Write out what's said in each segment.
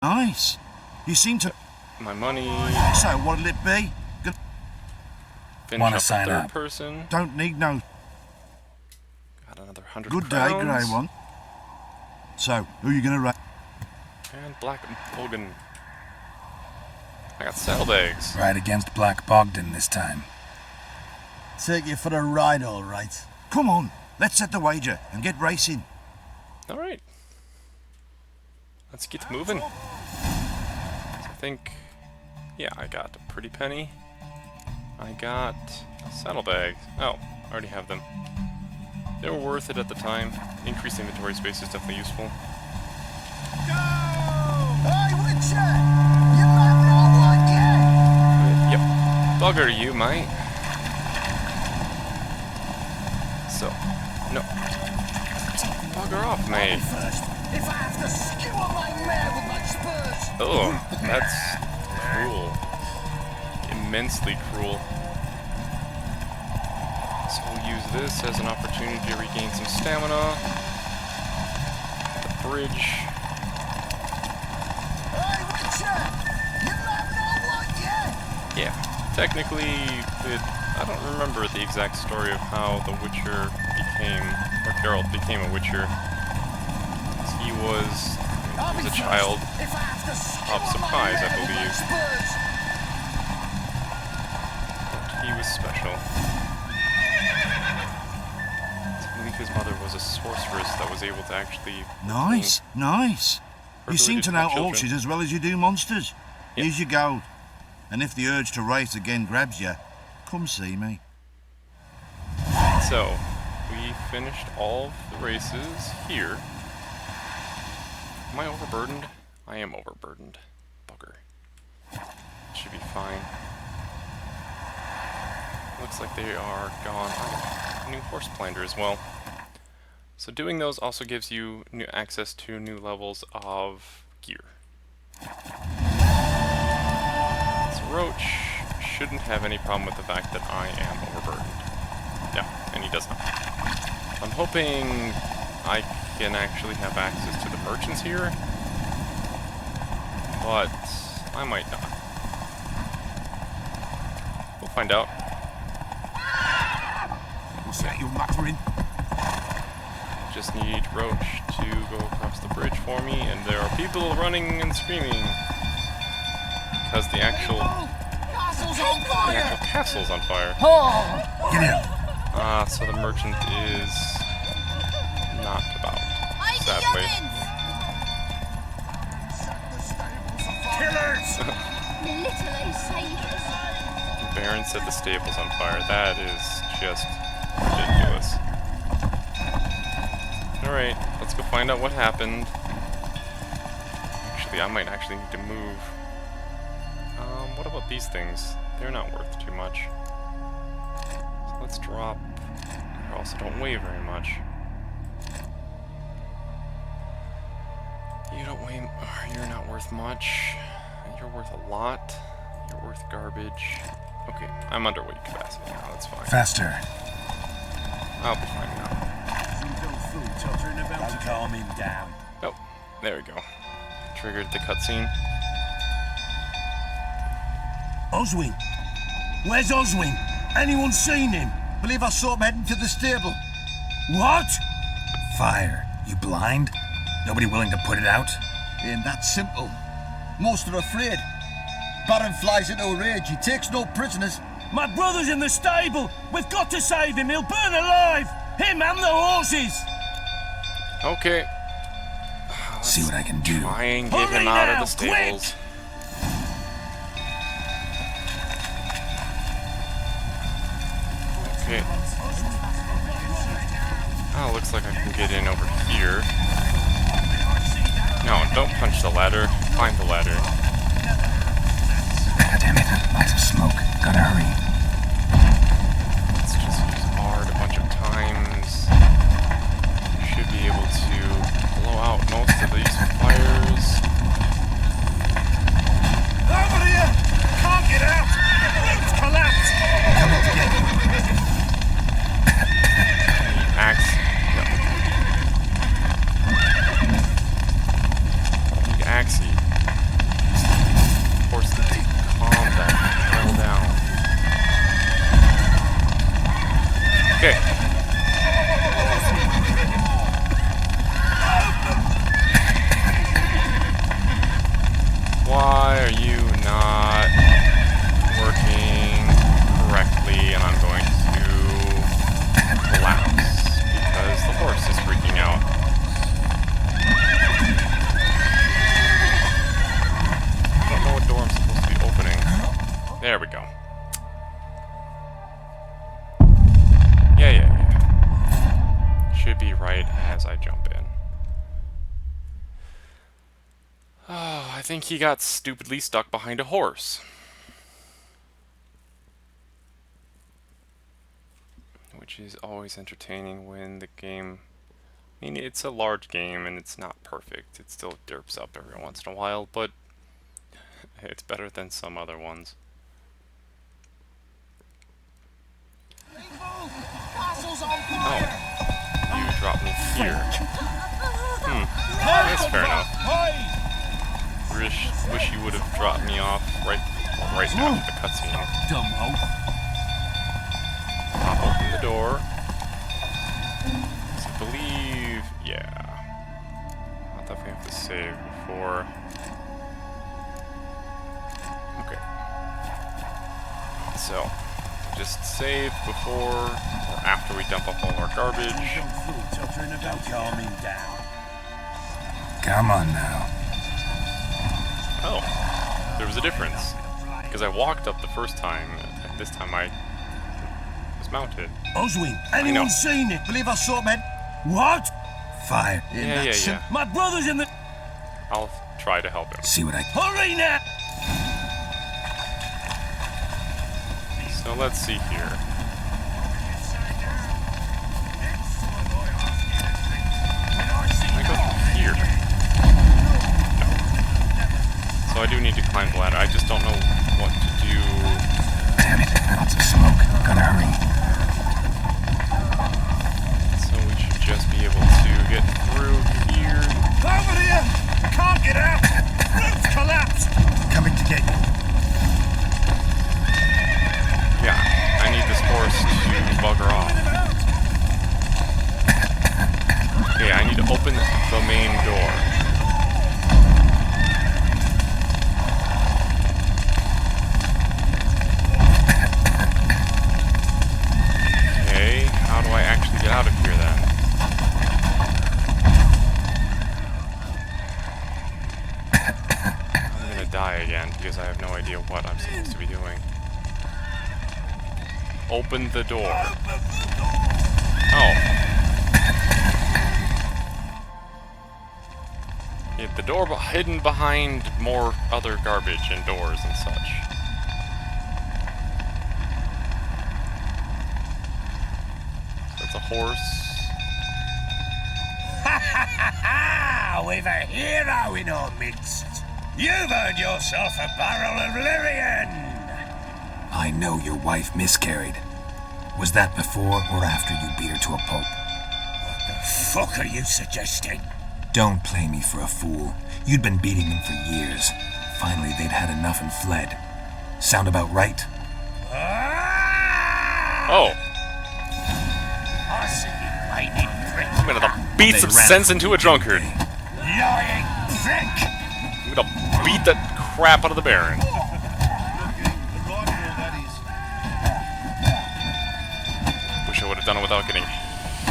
Nice. You seem to... My money. So, what'll it be? Finish Wanna up sign the third up? person. Don't need no... Got another 100 Good day, crowns. grey one. So, who are you gonna... And Black Bogdan. I got saddlebags. Right against Black Bogdan this time. Take you for a ride, all right. Come on, let's set the wager and get racing. Alright. Let's get moving. So I think... Yeah, I got a pretty penny. I got saddlebags. Oh, I already have them. They were worth it at the time. Increased inventory space is definitely useful. Go! Hey, Witcher! You might know what yet? Yep. Bugger you, mate. So, no. Bugger off, mate. First, if I have to skewer my mare with my spurs. Oh, that's cruel. Immensely cruel. So we'll use this as an opportunity to regain some stamina. The bridge. Hey, Witcher! You might know what yet? Yeah, technically, I don't remember the exact story of how the Witcher became, or Geralt became a Witcher. He was a child of surprise, I believe. But he was special. I believe his mother was a sorceress that was able to actually... Nice, nice. You seem to know children. horses as well as you do monsters. Yep. Here's your gold. And if the urge to race again grabs you, come see me. So, we finished all of the races here. Am I overburdened? I am overburdened. Bugger. Should be fine. Looks like they are gone. Oh, new horse plander as well. So doing those also gives you new access to new levels of gear. So Roach shouldn't have any problem with the fact that I am overburdened. Yeah, and he does not. I'm hoping I can actually have access to the merchants here, but I might not. We'll find out. What's that you're muttering? Just need Roach to go across the bridge for me, and there are people running and screaming because the actual castle's on fire. Get in. So the merchant is not about, sadly. Baron set the stables on fire. That is just ridiculous. Alright, let's go find out what happened. Actually, I might actually need to move. What about these things? They're not worth too much. So let's drop. They also don't weigh very much. You don't weigh. You're not worth much. You're worth a lot. You're worth garbage. Okay, I'm underweight capacity now. That's fine. Faster. I'll be fine now. Don't calm him down. Oh, there we go. Triggered the cutscene. Oswin! Where's Oswin? Anyone seen him? Believe I saw him heading to the stable. What? Fire. You blind? Nobody willing to put it out? Ain't that simple. Most are afraid. Baron flies into a rage. He takes no prisoners. My brother's in the stable. We've got to save him. He'll burn alive. Him and the horses. Okay. See what I can do. Try and get Hurry him out now, of the stables. Okay. Oh, looks like I can get in over here. No, don't punch the ladder. Climb the ladder. God damn it. Lots of smoke. Gotta hurry. Let's just use R a bunch of times. You should be able to blow out most of these fires. Over here. Can't get out. Roof's collapsed. Coming to get you. Axe. Yep. Need Axie. why are you not working correctly? And I'm going to collapse because the horse is freaking out. I don't know what door I'm supposed to be opening. There we go. Yeah. Should be right as I jump in. Oh, I think he got stupidly stuck behind a horse. Which is always entertaining when the game... I mean, it's a large game and it's not perfect. It still derps up every once in a while, but it's better than some other ones. Oh, you dropped me here. That's fair enough. Wish you would have dropped me off right after the cutscene. Pop open the door. So I believe, yeah. I'll definitely have to save before. Okay. So, just save before or after we dump up all our garbage. Come on now. Oh, there was a difference. Because I walked up the first time, and this time I was mounted. Oswin, anyone seen it? Believe I saw men. What? Fire. Yeah. My brother's in the... I'll try to help him. See what I can. Hurry now! So let's see here. Can I go through here? No. So I do need to climb the ladder. I just don't know what to do. Damn it, lots of smoke. Gotta hurry. So we should just be able to get through here. Over here! Can't get out! Roof collapsed! Coming to get you. Yeah, I need this horse to bugger off. Okay, I need to open the main door. Okay, how do I actually get out of here then? I'm gonna die again because I have no idea what I'm supposed to be doing. Open the door. Oh. Yeah, the door hidden behind more other garbage and doors and such. So that's a horse. Ha ha ha ha! We've a hero in our midst. You've earned yourself a barrel of Lyrian. I know your wife miscarried. Was that before or after you beat her to a pulp? What the fuck are you suggesting? Don't play me for a fool. You'd been beating them for years. Finally, they'd had enough and fled. Sound about right? Oh. I see you whining prick. I'm gonna beat some sense into a drunkard. Lying prick! I'm gonna beat the crap out of the Baron. Wish I would have done it without getting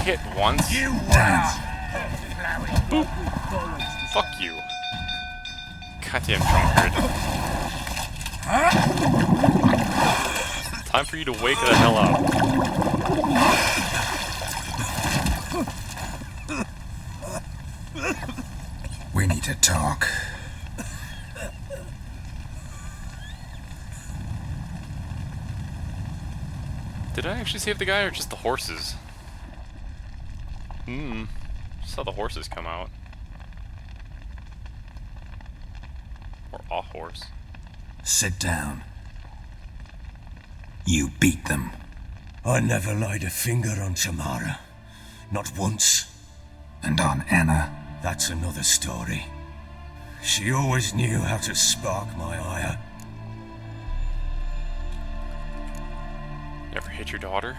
hit once. You Boop. Fuck you. Goddamn drunkard. Time for you to wake the hell up. We need to talk. Did I actually save the guy or just the horses? Saw the horses come out. Or a horse. Sit down. You beat them. I never laid a finger on Tamara. Not once. And on Anna? That's another story. She always knew how to spark my ire. You ever hit your daughter?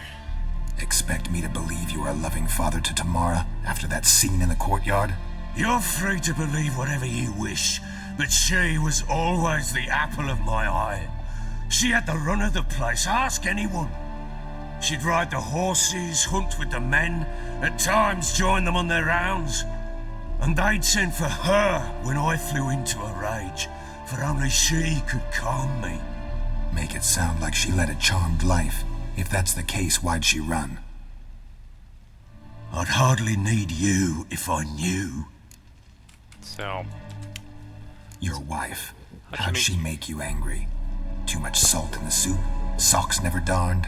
Expect me to believe you are a loving father to Tamara after that scene in the courtyard? You're free to believe whatever you wish, But she was always the apple of my eye. She had the run of the place, ask anyone. She'd ride the horses, hunt with the men, at times join them on their rounds. And they'd send for her when I flew into a rage, for only she could calm me. Make it sound like she led a charmed life. If that's the case, why'd she run? I'd hardly need you if I knew. So, Your wife. How'd How'd she she make you angry? Too much salt in the soup? Socks never darned?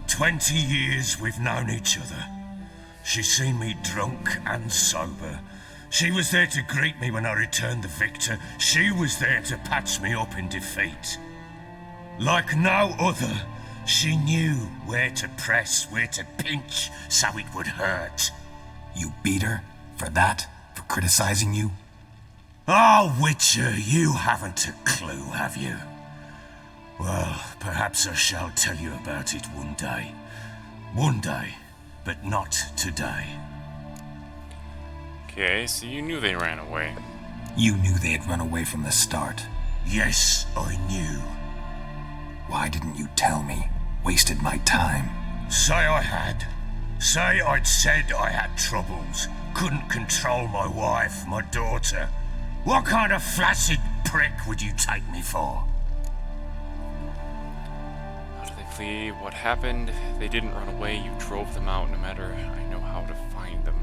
20 years we've known each other. She's seen me drunk and sober. She was there to greet me when I returned the victor. She was there to patch me up in defeat. Like no other, she knew where to press, where to pinch, so it would hurt. You beat her? For that? For criticizing you? Oh, Witcher, you haven't a clue, have you? Well, perhaps I shall tell you about it one day. One day, but not today. okay, so you knew they ran away. You knew they had run away from the start. Yes, I knew. Why didn't you tell me? Wasted my time. Say I had. Say I'd said I had troubles. Couldn't control my wife, my daughter. What kind of flaccid prick would you take me for? How did they flee? What happened? They didn't run away. You drove them out no matter. I know how to find them.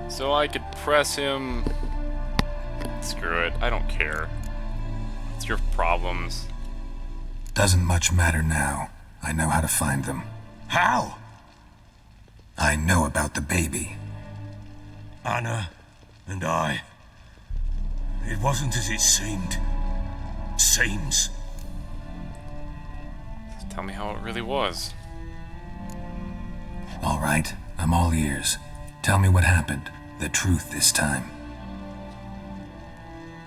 So I could press him. Screw it. I don't care. It's your problems. Doesn't much matter now. I know how to find them. How? I know about the baby. Anna and I. It wasn't as it seemed. Seems. Tell me how it really was. All right, I'm all ears. Tell me what happened. The truth this time.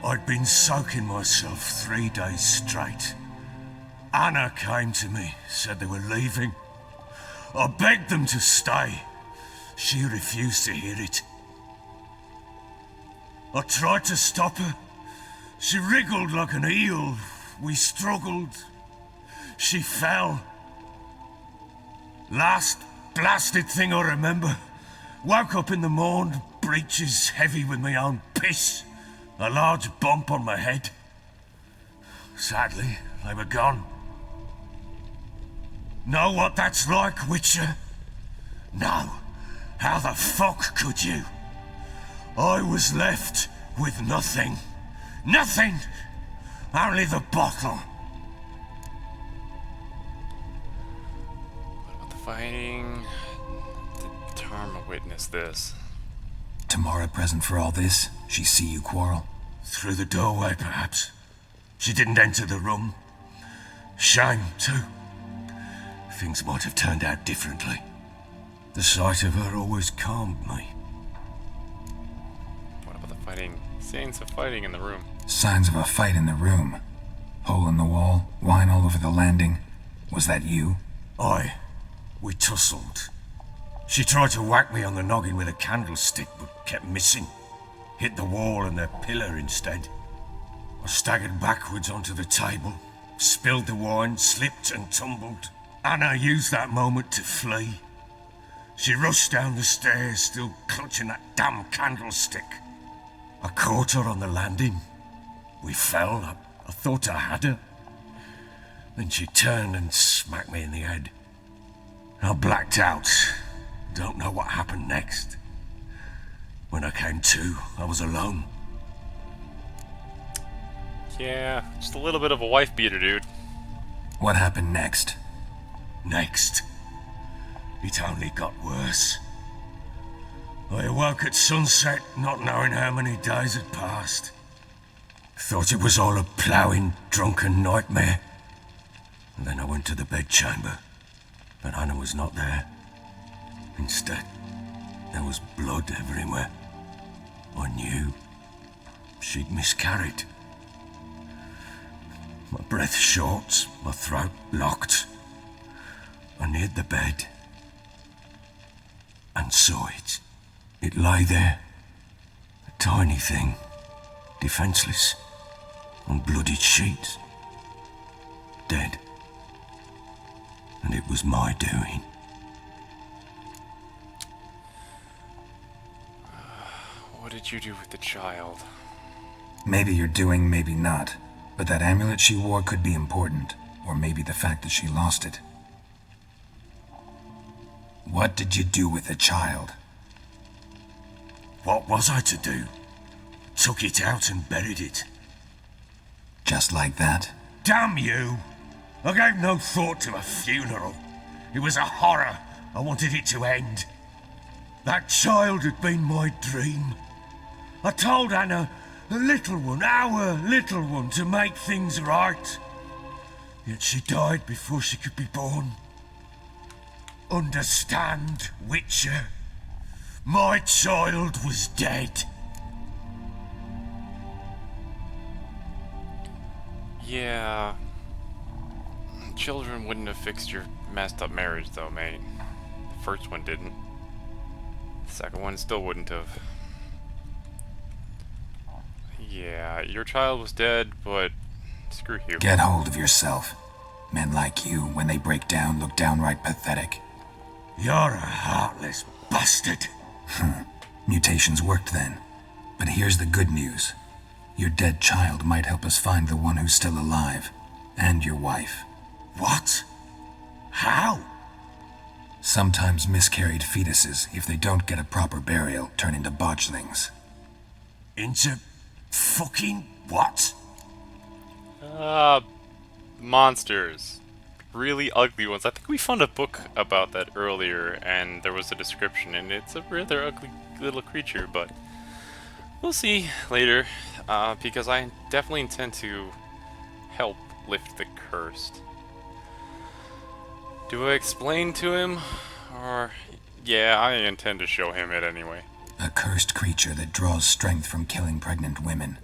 I'd been soaking myself 3 days straight. Anna came to me, said they were leaving. I begged them to stay. She refused to hear it. I tried to stop her. She wriggled like an eel. We struggled. She fell. Last blasted thing I remember. Woke up in the morn, breeches heavy with my own piss. A large bump on my head. Sadly, they were gone. Know what that's like, Witcher? No. How the fuck could you? I was left with nothing. Nothing! Only the bottle. What about the fighting? Did Tarma witness this? Tamara present for all this? She see you quarrel? Through the doorway, perhaps. She didn't enter the room. Shame, too. Things might have turned out differently. The sight of her always calmed me. What about the fighting? Scenes of fighting in the room. Signs of a fight in the room. Hole in the wall, wine all over the landing. Was that you? We tussled. She tried to whack me on the noggin with a candlestick, but kept missing. Hit the wall and the pillar instead. I staggered backwards onto the table, spilled the wine, slipped and tumbled. Anna used that moment to flee. She rushed down the stairs, still clutching that damn candlestick. I caught her on the landing. We fell. I thought I had her. Then she turned and smacked me in the head. I blacked out. Don't know what happened next. When I came to, I was alone. Yeah, just a little bit of a wife beater, dude. What happened next? Next, it only got worse. I awoke at sunset, not knowing how many days had passed. Thought it was all a ploughing, drunken nightmare. And then I went to the bedchamber, but Anna was not there. Instead, there was blood everywhere. I knew she'd miscarried. My breath short, my throat locked. I neared the bed and saw it. It lay there, a tiny thing, defenseless, on bloodied sheets. Dead. And it was my doing. What did you do with the child? Maybe you're doing, maybe not. But that amulet she wore could be important. Or maybe the fact that she lost it. What did you do with the child? What was I to do? Took it out and buried it. Just like that? Damn you! I gave no thought to a funeral. It was a horror. I wanted it to end. That child had been my dream. I told Anna, the little one, our little one, to make things right. Yet she died before she could be born. Understand, Witcher? My child was dead. Yeah. Children wouldn't have fixed your messed up marriage, though, mate. The first one didn't. The second one still wouldn't have. Yeah, your child was dead, but screw you. Get hold of yourself. Men like you, when they break down, look downright pathetic. You're a heartless bastard. Mutations worked then. But here's the good news. Your dead child might help us find the one who's still alive. And your wife. What? How? Sometimes miscarried fetuses, if they don't get a proper burial, turn into botchlings. Into fucking what? Monsters. Really ugly ones. I think we found a book about that earlier, and there was a description, and it's a rather ugly little creature, but we'll see later, because I definitely intend to help lift the cursed. Do I explain to him? Or, yeah, I intend to show him it anyway. A cursed creature that draws strength from killing pregnant women.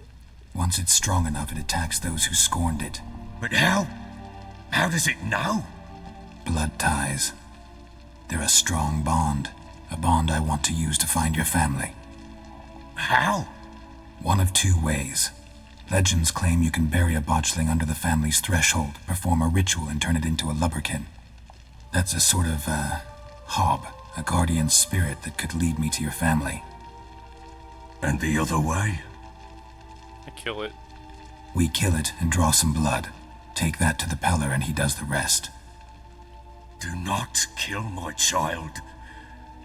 Once it's strong enough, it attacks those who scorned it. But how? How does it know? Blood ties. They're a strong bond. A bond I want to use to find your family. How? One of two ways. Legends claim you can bury a botchling under the family's threshold, perform a ritual, and turn it into a lubberkin. That's a sort of, hob, a guardian spirit that could lead me to your family. And the other way? I kill it. We kill it and draw some blood. Take that to the Peller and he does the rest. Do not kill my child.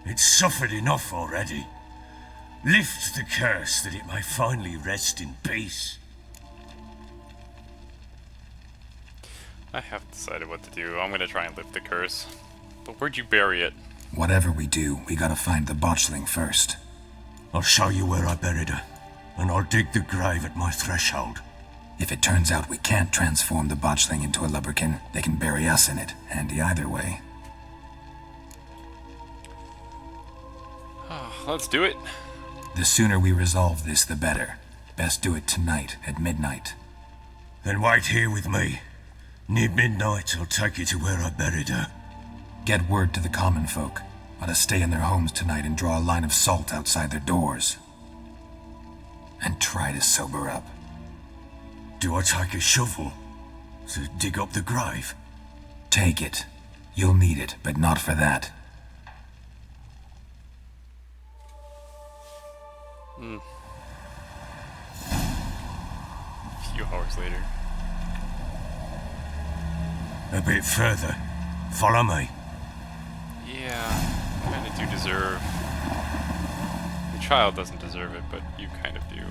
It's suffered enough already. Lift the curse that it may finally rest in peace. I haven't decided what to do. I'm gonna try and lift the curse. But where'd you bury it? Whatever we do, we gotta find the botchling first. I'll show you where I buried her, and I'll dig the grave at my threshold. If it turns out we can't transform the botchling into a lubberkin, they can bury us in it. Handy either way. Let's do it. The sooner we resolve this, the better. Best do it tonight at midnight. Then wait here with me. Near midnight, I'll take you to where I buried her. Get word to the common folk. Let us stay in their homes tonight and draw a line of salt outside their doors. And try to sober up. Do I take a shovel to dig up the grave? Take it. You'll need it, but not for that. A few hours later. A bit further. Follow me. Yeah, kinda do deserve... Your child doesn't deserve it, but you kind of do.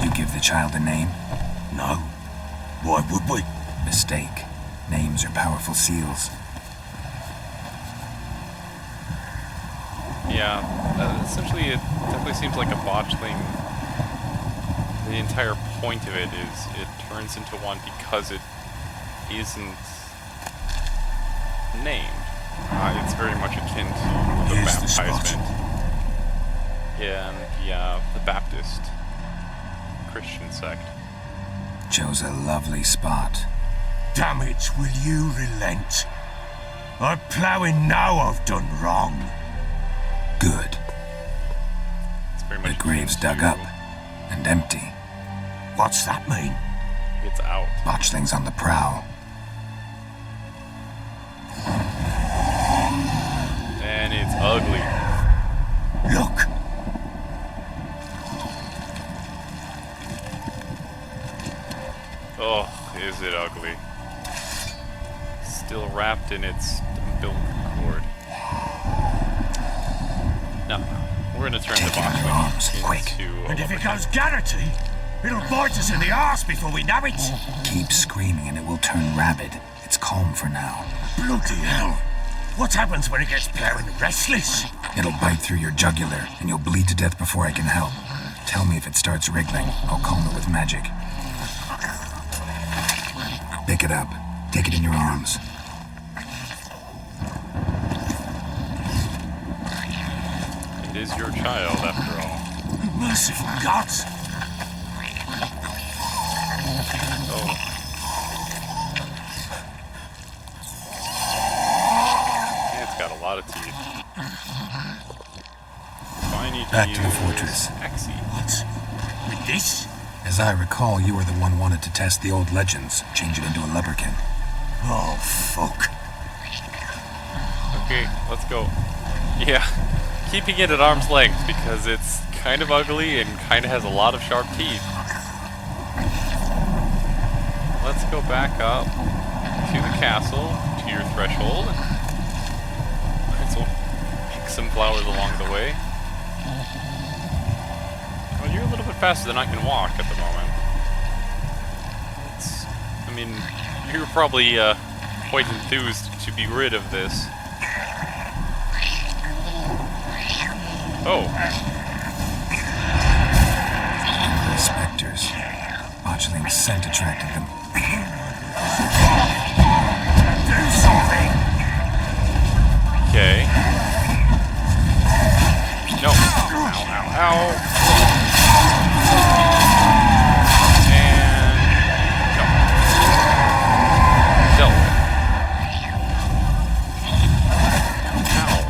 You give the child a name? No. Why would we? Mistake. Names are powerful seals. Yeah, essentially it definitely seems like a botchling. The entire point of it is it turns into one because it isn't named. It's very much akin to the Here's the spot. baptizement. Yeah, and the Baptist Christian sect. Chose a lovely spot. Damn it, will you relent? I'm ploughing now I've done wrong. Good. It's very much The grave's akin dug to- up and empty. What's that mean? It's out. Botchling's on the prowl. And it's ugly. Look! Oh, is it ugly. Still wrapped in its umbilical cord. No, we're gonna turn the Take it on your arms, botchling quick. into And if it lumberjack. goes Garrity, it'll bite us in the arse before we know it. Keep screaming and it will turn rabid. It's calm for now. Bloody hell. What happens when it gets plowing restless? It'll bite through your jugular, and you'll bleed to death before I can help. Tell me if it starts wriggling. I'll calm it with magic. Pick it up. Take it in your arms. It is your child, after all. Merciful gods. Oh. It's got a lot of teeth. So I need Back to the use fortress. Axie. What? With this? As I recall, you were the one wanted to test the old legends, change it into a lubberkin. Oh, fuck. Okay, let's go. Yeah, keeping it at arm's length because it's kind of ugly and kind of has a lot of sharp teeth. Let's go back up to the castle, to your threshold. So pick some flowers along the way. Well, you're a little bit faster than I can walk at the moment. I mean, you're probably quite enthused to be rid of this. Oh. The specters. Botchling's scent attracted them. Do something! Okay. No. Ow, ow, ow. And... no. Dealt with. Ow.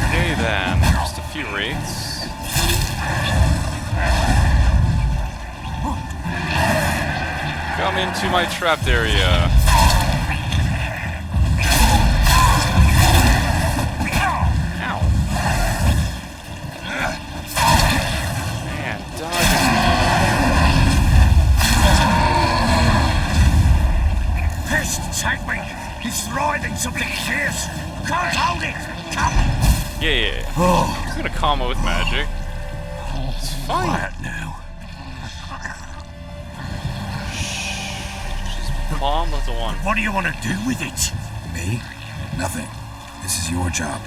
Okay then, just a few wraiths. Come into my trapped area. Ow. Man, dodging. Pest, take me! It's writhing something fierce! Can't hold it! Come! Yeah. Oh, He's gonna combo with magic. It's fine. quiet now. Calm as a one. What do you want to do with it? Me? Nothing. This is your job.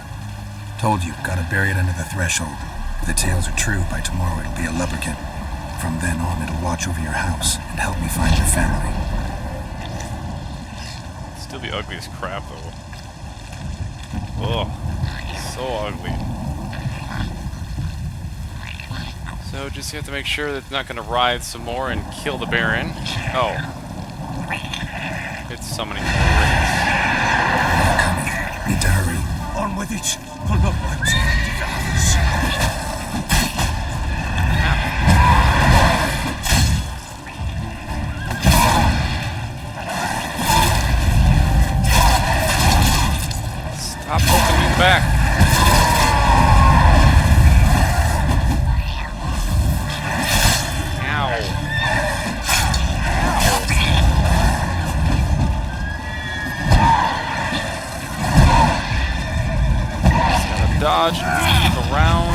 Told you, gotta bury it under the threshold. If the tales are true, by tomorrow it'll be a lubberkin. From then on, it'll watch over your house and help me find your family. Still be ugly as crap though. Ugh. So ugly. So just have to make sure that it's not gonna writhe some more and kill the Baron. Oh. It's summoning more wraiths. I'm coming. Need to hurry. On with it! Pull up my others. Stop poking me in the back. Ow. Just gotta dodge and weave around.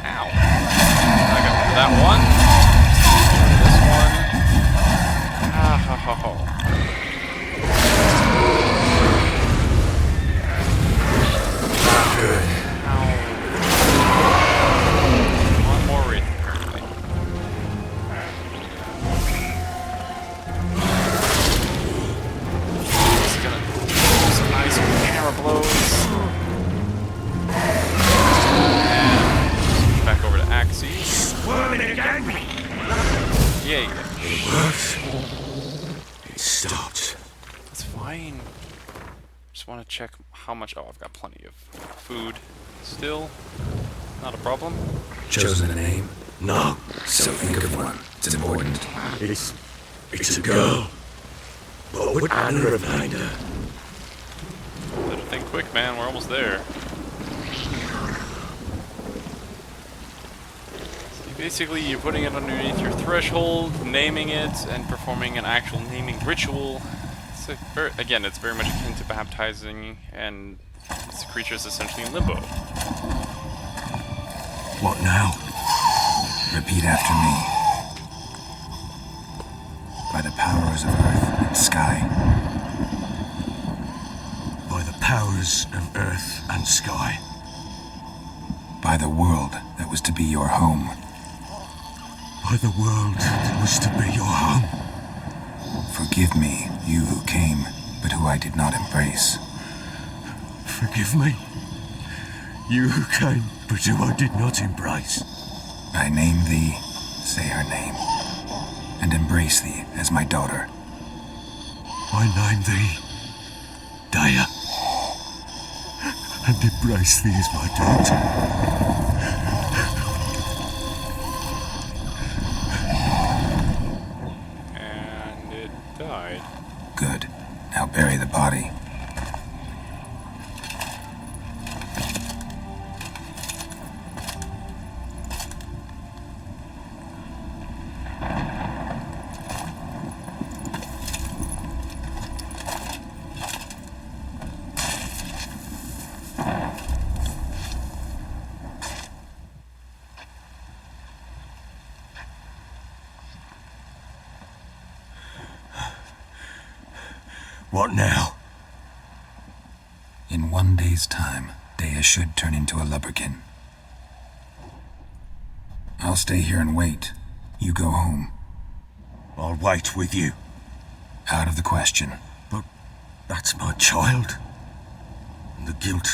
Ow. I got rid of that one. Get rid of this one. Ah, ho, ho, ho. Not good. Ow. One more check how much... Oh, I've got plenty of food still. Not a problem. Chosen a name? No, So think of one. It's important. it's a girl. What would Anna remind her? Better think quick, man. We're almost there. So basically, you're putting it underneath your threshold, naming it, and performing an actual naming ritual. It's again, it's very much akin to baptizing, and this creature is essentially in limbo. What now? Repeat after me. By the powers of earth and sky. By the powers of earth and sky. By the world that was to be your home. By the world that was to be your home. Forgive me, you who came, but who I did not embrace. Forgive me. You who came, but who I did not embrace. I name thee, say her name, and embrace thee as my daughter. I name thee Daya, and embrace thee as my daughter. And it died. Good. Now bury the body. What now? In 1 day's time, Dea should turn into a lubberkin. I'll stay here and wait. You go home. I'll wait with you. Out of the question. But that's my child. And the guilt,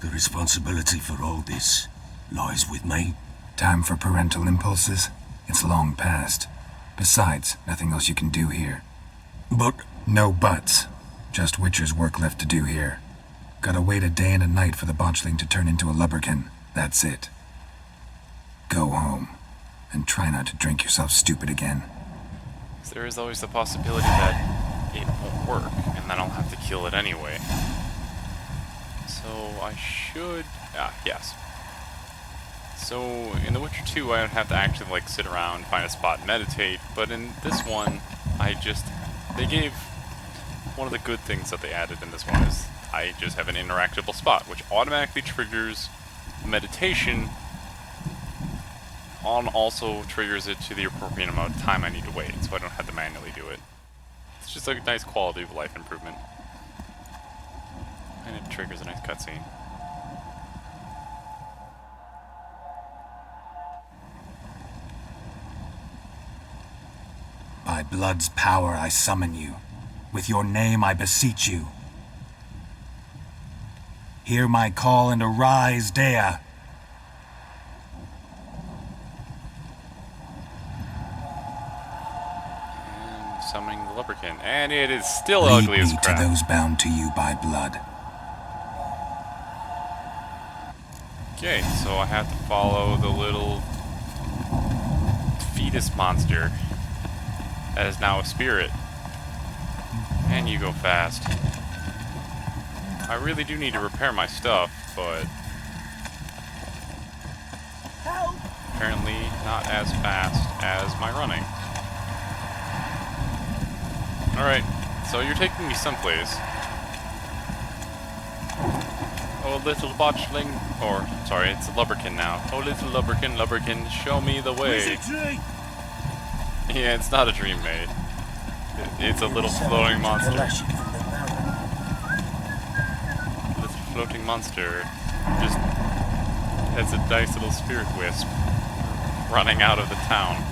the responsibility for all this lies with me. Time for parental impulses? It's long past. Besides, nothing else you can do here. But No buts. Just Witcher's work left to do here. Gotta wait a day and a night for the botchling to turn into a lubberkin. That's it. Go home. And try not to drink yourself stupid again. There is always the possibility that it won't work, and then I'll have to kill it anyway. So I should... yes. So in The Witcher 2, I don't have to actually like sit around, find a spot, and meditate, but in this one, they gave... One of the good things that they added in this one is I just have an interactable spot, which automatically triggers meditation, also triggers it to the appropriate amount of time I need to wait, so I don't have to manually do it. It's just a nice quality of life improvement. And it triggers a nice cutscene. By blood's power I summon you. With your name I beseech you. Hear my call and arise, Dea. And summoning the Leprechaun. And it is still Lead ugly as me crap. to those bound to you by blood. Okay, so I have to follow the little fetus monster that is now a spirit. And you go fast. I really do need to repair my stuff, but apparently not as fast as my running. Alright, so you're taking me someplace. Oh, little botchling, or, sorry, it's a lubberkin now. Oh, little lubberkin, show me the way. Yeah, it's not a dream, mate. It's a little floating monster. Little floating monster just has a nice little spirit wisp running out of the town.